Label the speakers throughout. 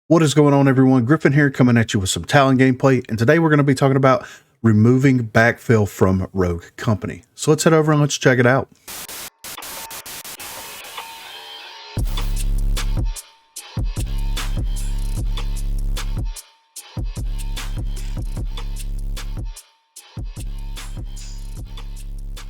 Speaker 1: What is going on, everyone? Griffin here, coming at you with some Talon gameplay, and today we're going to be talking about removing backfill from Rogue Company. So let's head over and let's check it out.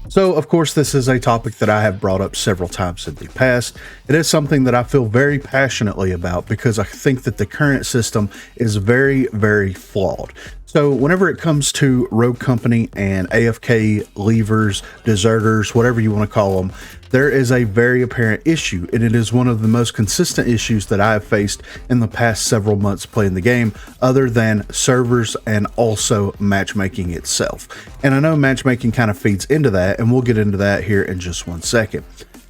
Speaker 1: So, of course, this is a topic that I have brought up several times in the past. It is something that I feel very passionately about because I think that the current system is very, very flawed. So whenever it comes to Rogue Company and AFK leavers, deserters, whatever you want to call them, there is a very apparent issue, and it is one of the most consistent issues that I have faced in the past several months playing the game, other than servers and also matchmaking itself. And I know matchmaking kind of feeds into that, and we'll get into that here in just one second.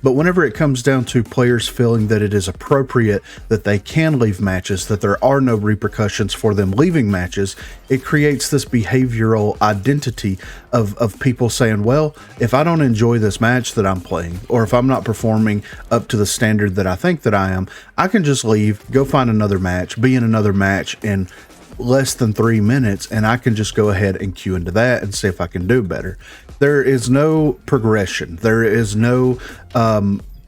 Speaker 1: But whenever it comes down to players feeling that it is appropriate that they can leave matches, that there are no repercussions for them leaving matches, it creates this behavioral identity of people saying, well, if I don't enjoy this match that I'm playing, or if I'm not performing up to the standard that I think that I am, I can just leave, go find another match, be in another match in less than 3 minutes, and I can just go ahead and queue into that and see if I can do better. There is no progression. There is no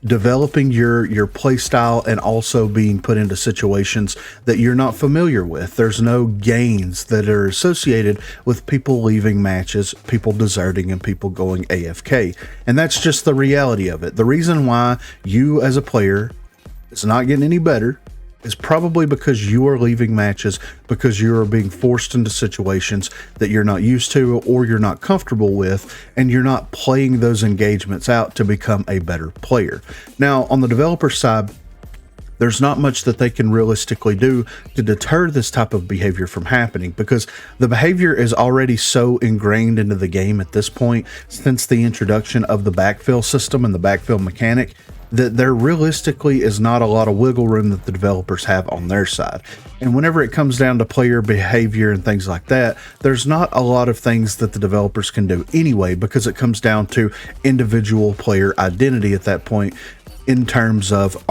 Speaker 1: developing your play style and also being put into situations that you're not familiar with. There's no gains that are associated with people leaving matches, people deserting, and people going AFK. And that's just the reality of it. The reason why you as a player is not getting any better is probably because you are leaving matches because you are being forced into situations that you're not used to or you're not comfortable with, and you're not playing those engagements out to become a better player. Now, on the developer side, there's not much that they can realistically do to deter this type of behavior from happening, because the behavior is already so ingrained into the game at this point since the introduction of the backfill system and the backfill mechanic, that there realistically is not a lot of wiggle room that the developers have on their side. And whenever it comes down to player behavior and things like that, there's not a lot of things that the developers can do anyway, because it comes down to individual player identity at that point, in terms of,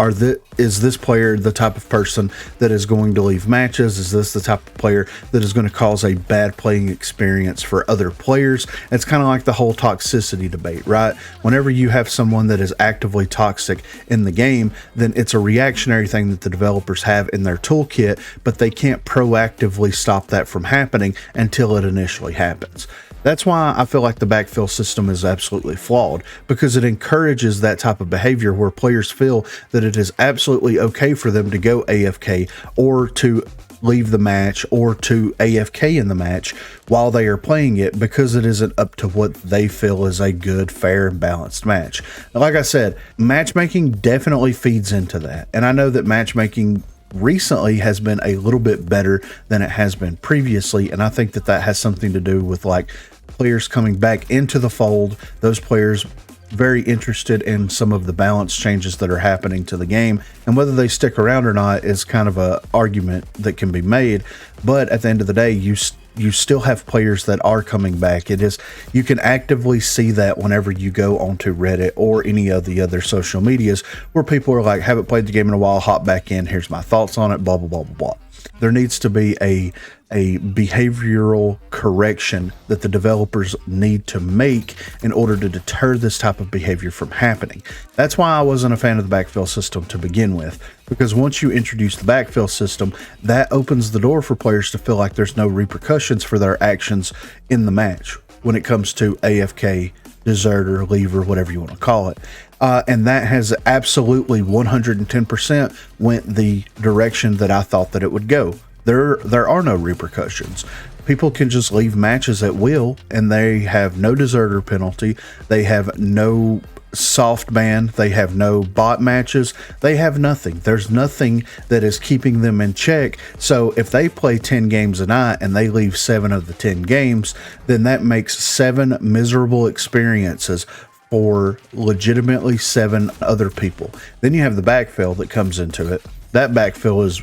Speaker 1: is this player the type of person that is going to leave matches? Is this the type of player that is going to cause a bad playing experience for other players? It's kind of like the whole toxicity debate, right? Whenever you have someone that is actively toxic in the game, then it's a reactionary thing that the developers have in their toolkit, but they can't proactively stop that from happening until it initially happens. That's why I feel like the backfill system is absolutely flawed, because it encourages that type of behavior where players feel that it is absolutely okay for them to go AFK or to leave the match or to AFK in the match while they are playing it, because it isn't up to what they feel is a good, fair, and balanced match. Now, like I said, matchmaking definitely feeds into that. And I know that matchmaking recently has been a little bit better than it has been previously, and I think that that has something to do with like players coming back into the fold, those players very interested in some of the balance changes that are happening to the game, and whether they stick around or not is kind of a argument that can be made. But at the end of the day, you still have players that are coming back. You can actively see that whenever you go onto Reddit or any of the other social medias where people are like, haven't played the game in a while, hop back in, here's my thoughts on it, blah, blah, blah, blah, blah. There needs to be a behavioral correction that the developers need to make in order to deter this type of behavior from happening. That's why I wasn't a fan of the backfill system to begin with, because once you introduce the backfill system, that opens the door for players to feel like there's no repercussions for their actions in the match when it comes to AFK, deserter, leaver, whatever you want to call it. And that has absolutely 110% went the direction that I thought that it would go. There are no repercussions. People can just leave matches at will, and they have no deserter penalty. They have no soft ban. They have no bot matches. They have nothing. There's nothing that is keeping them in check. So if they play 10 games a night and they leave 7 of the 10 games, then that makes 7 miserable experiences for legitimately 7 other people. Then you have the backfill that comes into it. That backfill is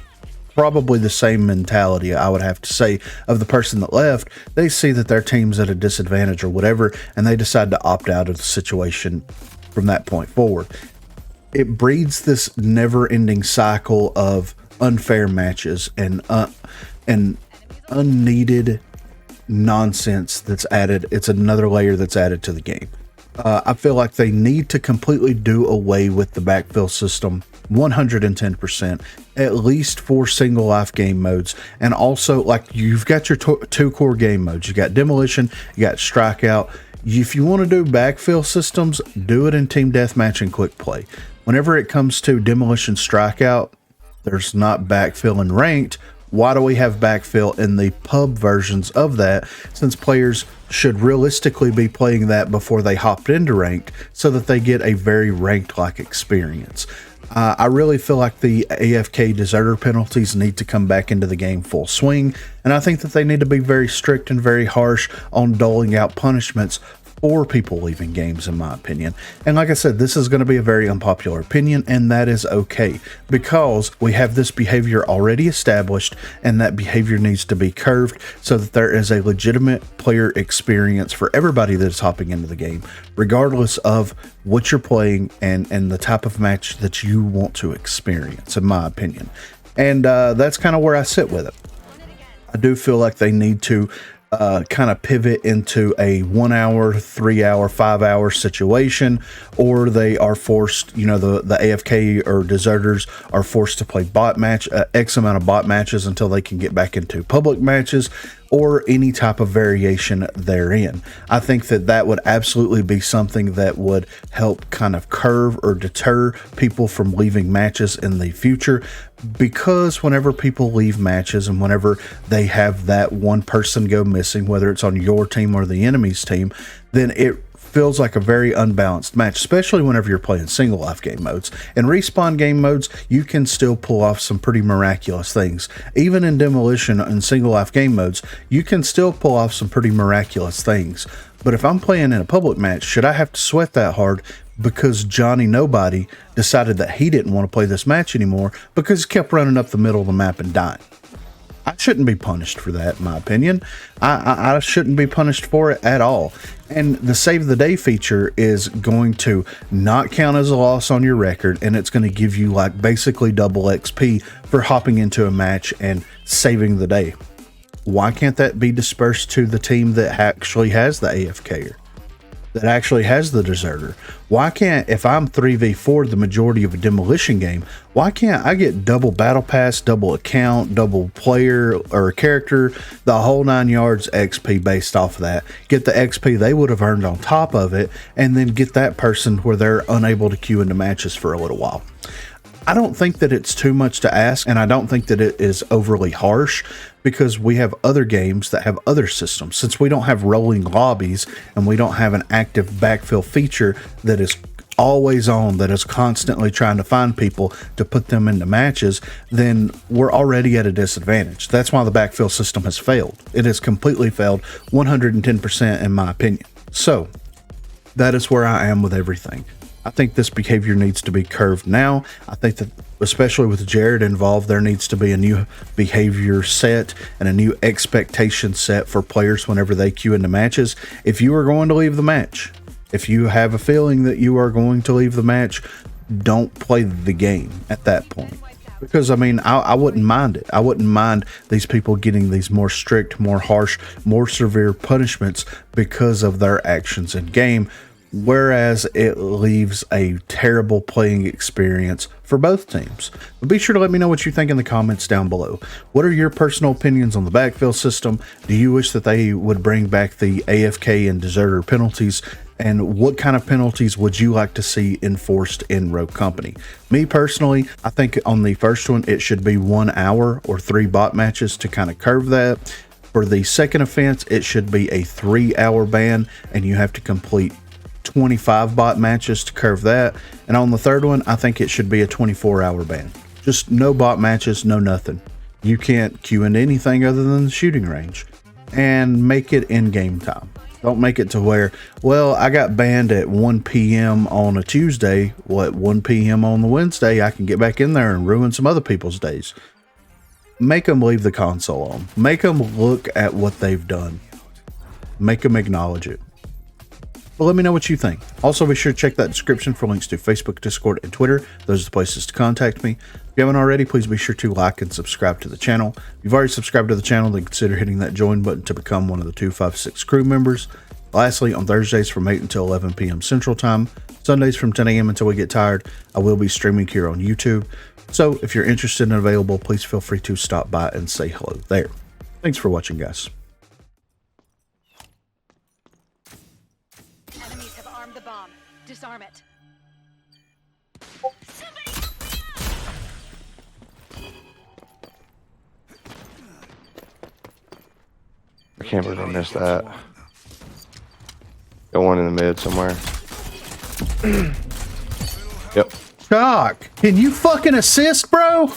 Speaker 1: probably the same mentality, I would have to say, of the person that left. They see that their team's at a disadvantage or whatever, and they decide to opt out of the situation from that point forward. It breeds this never-ending cycle of unfair matches and unneeded nonsense that's added. It's another layer that's added to the game. I feel like they need to completely do away with the backfill system 110%, at least for single life game modes. And also, like, you've got your two core game modes. You got demolition, you got strikeout. If you want to do backfill systems, do it in team deathmatch and quick play. Whenever it comes to demolition strikeout, there's not backfill in ranked. Why do we have backfill in the pub versions of that, since players should realistically be playing that before they hopped into ranked so that they get a very ranked-like experience? I really feel like the AFK deserter penalties need to come back into the game full swing, and I think that they need to be very strict and very harsh on doling out punishments for people leaving games, in my opinion. And like I said, this is going to be a very unpopular opinion, and that is okay, because we have this behavior already established, and that behavior needs to be curved so that there is a legitimate player experience for everybody that is hopping into the game, regardless of what you're playing and the type of match that you want to experience, in my opinion. And that's kind of where I sit with it. I do feel like they need to kind of pivot into a 1 hour, 3 hour, 5 hour situation, or they are forced, you know, the AFK or deserters are forced to play bot match, X amount of bot matches until they can get back into public matches, or any type of variation therein. I think that that would absolutely be something that would help kind of curve or deter people from leaving matches in the future, because whenever people leave matches and whenever they have that one person go missing, whether it's on your team or the enemy's team, then it feels like a very unbalanced match, especially whenever you're playing single life game modes. In respawn game modes, you can still pull off some pretty miraculous things. Even in demolition and single life game modes, you can still pull off some pretty miraculous things. But if I'm playing in a public match, should I have to sweat that hard because Johnny Nobody decided that he didn't want to play this match anymore because he kept running up the middle of the map and dying? I shouldn't be punished for that, in my opinion. I shouldn't be punished for it at all. And the save the day feature is going to not count as a loss on your record, and it's going to give you like basically double XP for hopping into a match and saving the day. Why can't that be dispersed to the team that actually has the AFKer? That actually has the deserter? Why can't, if I'm 3v4 the majority of a demolition game, why can't I get double battle pass, double account, double player or character, the whole 9 yards XP based off of that, get the XP they would have earned on top of it, and then get that person where they're unable to queue into matches for a little while? I don't think that it's too much to ask, and I don't think that it is overly harsh, because we have other games that have other systems. Since we don't have rolling lobbies and we don't have an active backfill feature that is always on, that is constantly trying to find people to put them into matches, then we're already at a disadvantage. That's why the backfill system has failed. It has completely failed, 110% in my opinion. So that is where I am with everything. I think this behavior needs to be curved now. I think that, especially with Jared involved, there needs to be a new behavior set and a new expectation set for players whenever they queue into matches. If you are going to leave the match, if you have a feeling that you are going to leave the match, don't play the game at that point. Because, I mean, I wouldn't mind it. I wouldn't mind these people getting these more strict, more harsh, more severe punishments because of their actions in game, whereas it leaves a terrible playing experience for both teams. But be sure to let me know what you think in the comments down below. What are your personal opinions on the backfill system? Do you wish that they would bring back the AFK and deserter penalties? And what kind of penalties would you like to see enforced in Rogue Company? Me personally, I think on the first one, it should be 1 hour or 3 bot matches to kind of curve that. For the second offense, it should be a 3-hour ban, and you have to complete 25 bot matches to curve that. And on the third one, I think it should be a 24-hour ban. Just no bot matches, no nothing. You can't queue into anything other than the shooting range. And make it in game time. Don't make it to where, well, I got banned at 1 p.m. on a Tuesday. Well, at 1 p.m. on the Wednesday, I can get back in there and ruin some other people's days. Make them leave the console on. Make them look at what they've done. Make them acknowledge it. but let me know what you think. Also, be sure to check that description for links to Facebook, Discord, and Twitter. Those are the places to contact me. If you haven't already, please be sure to like and subscribe to the channel. If you've already subscribed to the channel, then consider hitting that join button to become one of the 256 crew members. Lastly, on Thursdays from 8 until 11 p.m. Central Time, Sundays from 10 a.m. until we get tired, I will be streaming here on YouTube. So if you're interested and available, please feel free to stop by and say hello there. Thanks for watching, guys.
Speaker 2: Enemies have armed the bomb. Disarm it.
Speaker 3: I can't believe I missed that. Got one in the mid somewhere. Yep.
Speaker 1: Shock, can you fucking assist, bro?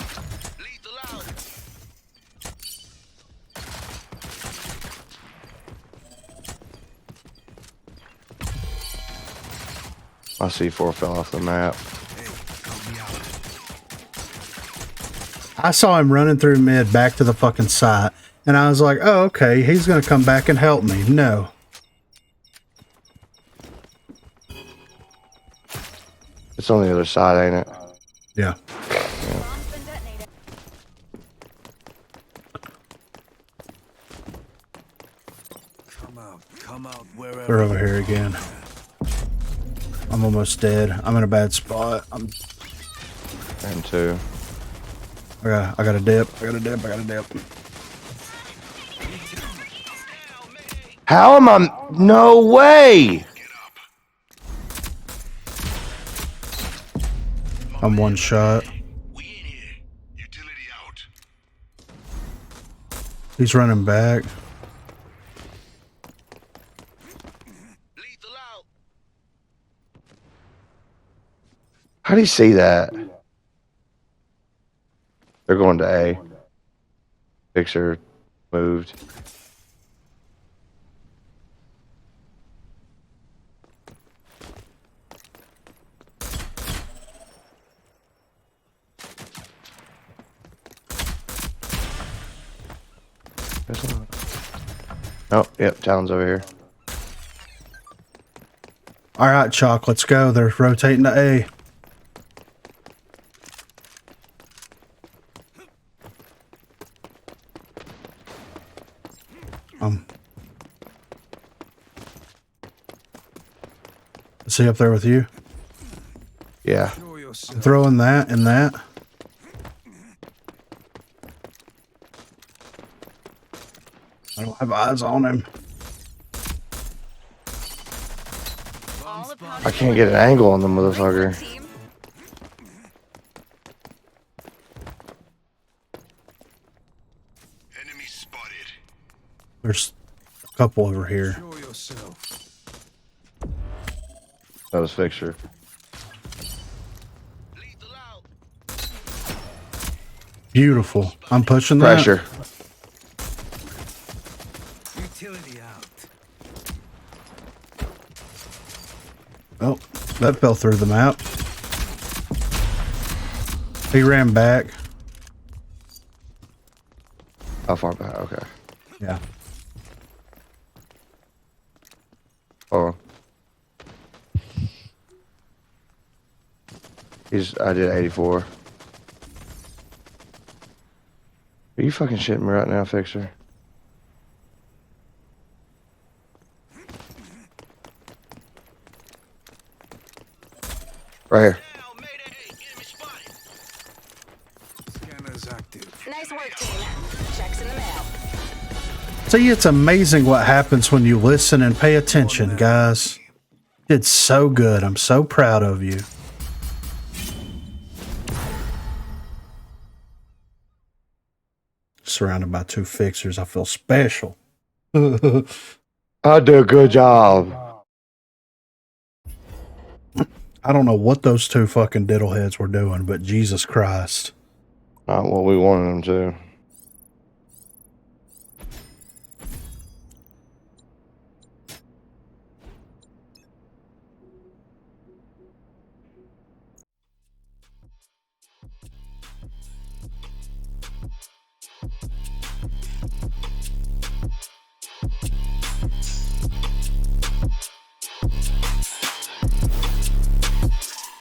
Speaker 3: My C4 fell off the map.
Speaker 1: I saw him running through mid back to the fucking site, and I was like, oh, okay, he's gonna come back and help me. No.
Speaker 3: It's on the other side, ain't it?
Speaker 1: Yeah.
Speaker 4: Come out wherever.
Speaker 1: They're over here again. I'm almost dead. I'm in a bad spot.
Speaker 3: And two.
Speaker 1: I got a dip. I got a dip.
Speaker 3: How am I? No way!
Speaker 1: I'm one shot. He's running back.
Speaker 3: How do you see that? They're going to A. Fixer moved. Oh, yep, Talon's over here.
Speaker 1: All right, Chalk, let's go. They're rotating to A. Is he up there with you?
Speaker 3: Yeah.
Speaker 1: I'm throwing that and that. I don't have eyes on him.
Speaker 3: I can't get an angle on the motherfucker.
Speaker 4: Enemy spotted.
Speaker 1: There's a couple over here.
Speaker 4: Show yourself.
Speaker 3: That was Fixer.
Speaker 1: Beautiful. I'm pushing that.
Speaker 3: Pressure.
Speaker 4: Utility out.
Speaker 1: Oh, that fell through the map. He ran back.
Speaker 3: How far back? Okay.
Speaker 1: Yeah.
Speaker 3: Oh. I did 84. Are you fucking shitting me right now, Fixer? Right here.
Speaker 4: Scanner's active.
Speaker 2: Nice work, team. Checks in the mail.
Speaker 1: See, it's amazing what happens when you listen and pay attention, guys. You did so good. I'm so proud of you. Surrounded by two fixers, I feel special.
Speaker 3: I do a good job.
Speaker 1: I don't know what those two fucking diddleheads were doing, but Jesus Christ.
Speaker 3: Not what we wanted them to.